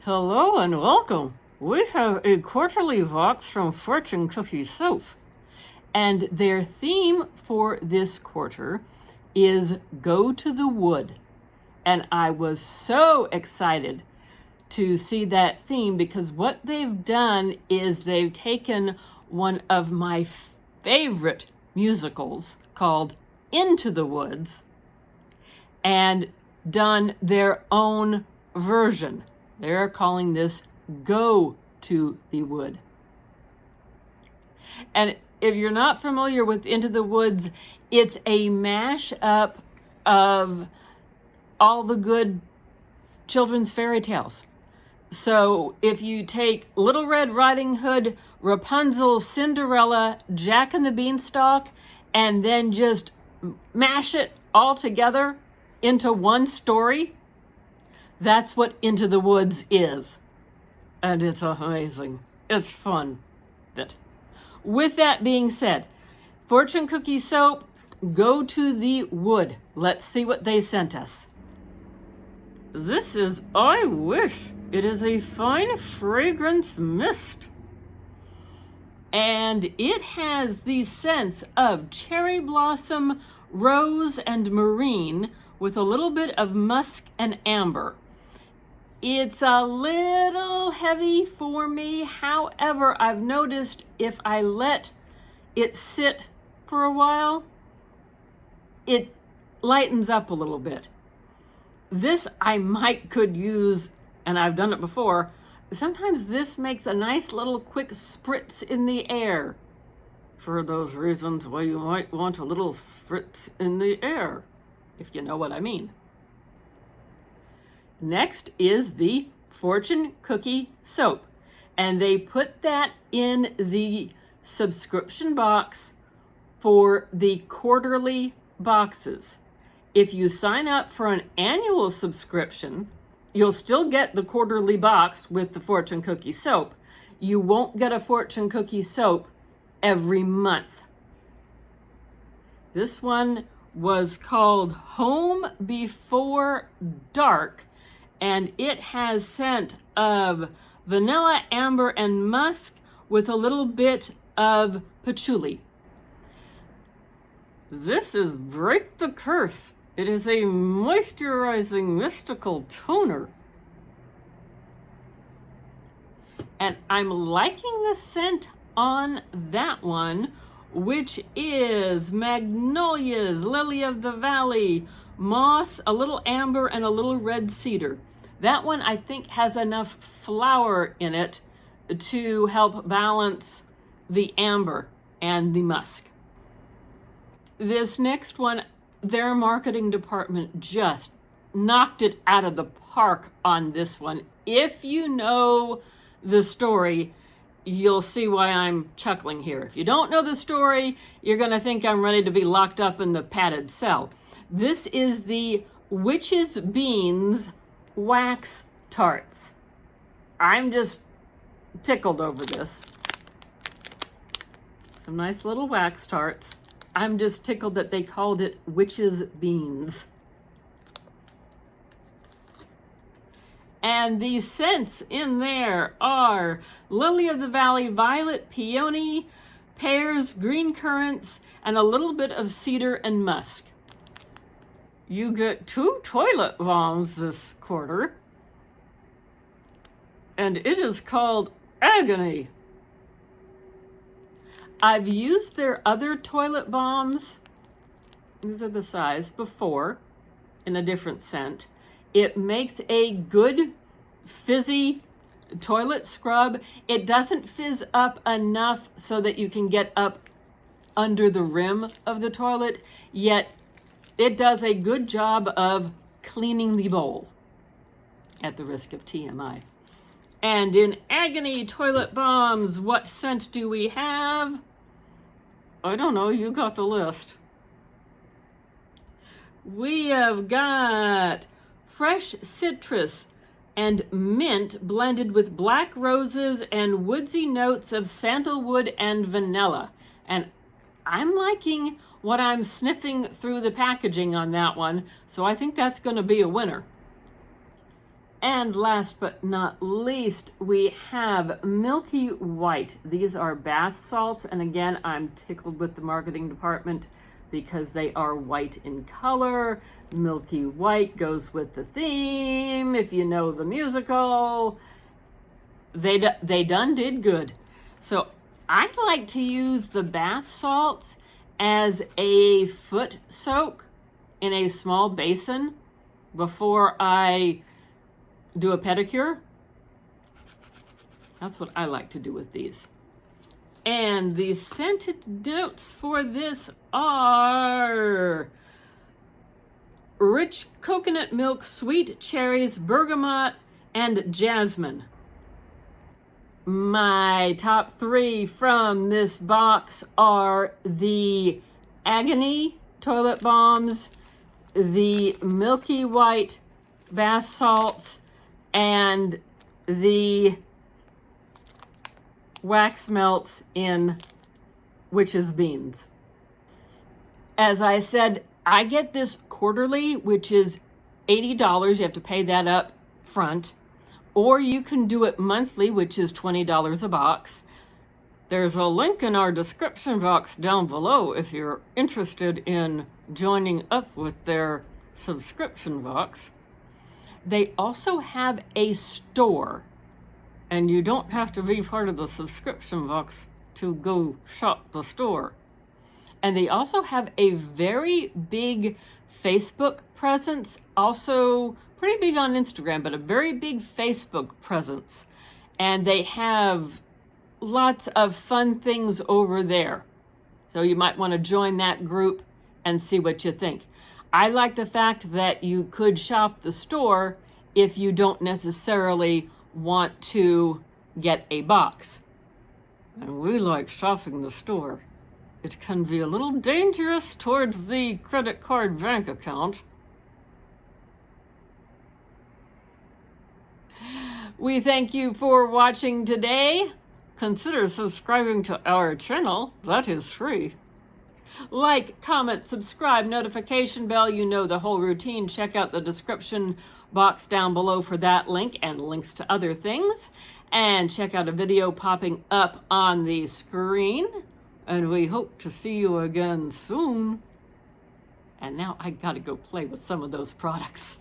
Hello and welcome. We have a quarterly box from Fortune Cookie Soap, and their theme for this quarter is Go to the Wood. And I was so excited to see that theme because what they've done is they've taken one of my favorite musicals called Into the Woods and done their own version. They're calling this Go to the Wood. And if you're not familiar with Into the Woods, it's a mash-up of all the good children's fairy tales. So if you take Little Red Riding Hood, Rapunzel, Cinderella, Jack and the Beanstalk, and then just mash it all together into one story, that's what Into the Woods is. And it's amazing. It's fun. With that being said, Fortune Cookie Soap, Go to the Wood. Let's see what they sent us. This is I Wish. It is a fine fragrance mist. And it has the scents of cherry blossom, rose, and marine with a little bit of musk and amber. It's a little heavy for me. However, I've noticed if I let it sit for a while, it lightens up a little bit. This I could use, and I've done it before. Sometimes this makes a nice little quick spritz in the air. For those reasons why you might want a little spritz in the air, if you know what I mean. Next is the Fortune Cookie Soap, and they put that in the subscription box for the quarterly boxes. If you sign up for an annual subscription, you'll still get the quarterly box with the Fortune Cookie Soap. You won't get a Fortune Cookie Soap every month. This one was called Home Before Dark, and it has scent of vanilla, amber, and musk with a little bit of patchouli. This is Break the Curse. It is a moisturizing mystical toner. And I'm liking the scent on that one, which is magnolias, lily of the valley, moss, a little amber, and a little red cedar. That one I think has enough flower in it to help balance the amber and the musk. This next one, their marketing department just knocked it out of the park on this one. If you know the story, you'll see why I'm chuckling here. If you don't know the story, you're going to think I'm ready to be locked up in the padded cell. This is the Witch's Beans Wax Tarts. I'm just tickled over this. Some nice little wax tarts. I'm just tickled that they called it Witch's Beans. And the scents in there are lily of the valley, violet, peony, pears, green currants, and a little bit of cedar and musk. You get 2 toilet bombs this quarter, and it is called Agony. I've used their other toilet bombs, these are the size, before, in a different scent. It makes a good fizzy toilet scrub. It doesn't fizz up enough so that you can get up under the rim of the toilet, yet it does a good job of cleaning the bowl, at the risk of TMI. And in Agony Toilet Bombs, what scent do we have? I don't know, you got the list. We have got fresh citrus and mint blended with black roses and woodsy notes of sandalwood and vanilla. And I'm liking what I'm sniffing through the packaging on that one, so I think that's going to be a winner. And last but not least, we have Milky White. These are bath salts, and again, I'm tickled with the marketing department because they are white in color. Milky White goes with the theme. If you know the musical, they done did good. So I like to use the bath salts as a foot soak in a small basin before I do a pedicure. That's what I like to do with these. And the scented notes for this are rich coconut milk, sweet cherries, bergamot, and jasmine. My top 3 from this box are the Agony toilet bombs, the Milky White bath salts, and the wax melts in witch's beans. As I said, I get this quarterly, which is $80. You have to pay that up front. Or you can do it monthly, which is $20 a box. There's a link in our description box down below if you're interested in joining up with their subscription box. They also have a store, and you don't have to be part of the subscription box to go shop the store. And they also have a very big Facebook presence, also pretty big on Instagram, but a very big Facebook presence. And they have lots of fun things over there. So you might want to join that group and see what you think. I like the fact that you could shop the store if you don't necessarily want to get a box. And we like shopping the store. It can be a little dangerous towards the credit card bank account. We thank you for watching today. Consider subscribing to our channel. That is free. Like, comment, subscribe, notification bell. You know the whole routine. Check out the description box down below for that link and links to other things. And check out a video popping up on the screen. And we hope to see you again soon. And now I gotta go play with some of those products.